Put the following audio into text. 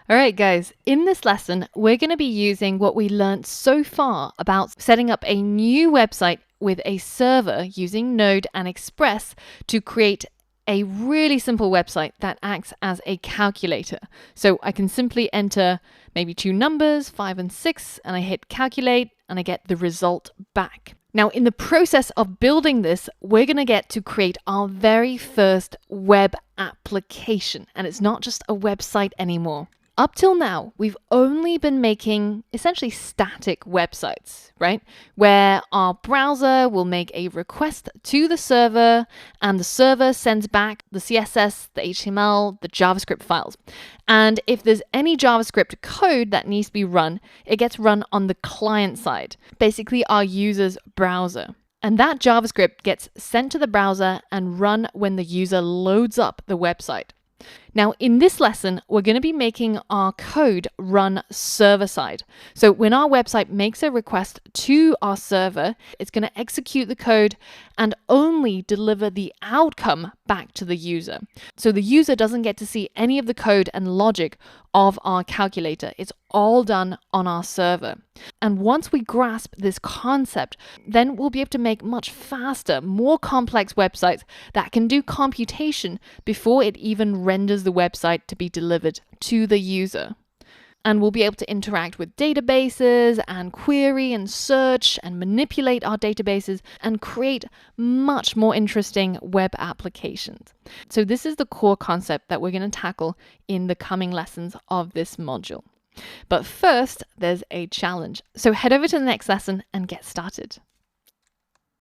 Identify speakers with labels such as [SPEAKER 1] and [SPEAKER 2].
[SPEAKER 1] All right, guys, in this lesson, we're going to be using what we learned so far about setting up a new website with a server using Node and Express to create a really simple website that acts as a calculator. So I can simply enter maybe two numbers, 5 and 6, and I hit calculate and I get the result back. Now, in the process of building this, we're going to get to create our very first web application, and it's not just a website anymore. Up till now, we've only been making essentially static websites, right? Where our browser will make a request to the server and the server sends back the CSS, the HTML, the JavaScript files. And if there's any JavaScript code that needs to be run, it gets run on the client side, basically our user's browser. And that JavaScript gets sent to the browser and run when the user loads up the website. Now, in this lesson, we're going to be making our code run server-side. So when our website makes a request to our server, it's going to execute the code and only deliver the outcome back to the user. So the user doesn't get to see any of the code and logic of our calculator. It's all done on our server. And once we grasp this concept, then we'll be able to make much faster, more complex websites that can do computation before it even renders the website to be delivered to the user. And we'll be able to interact with databases and query and search and manipulate our databases and create much more interesting web applications. So this is the core concept that we're going to tackle in the coming lessons of this module. But first, there's a challenge. So head over to the next lesson and get started.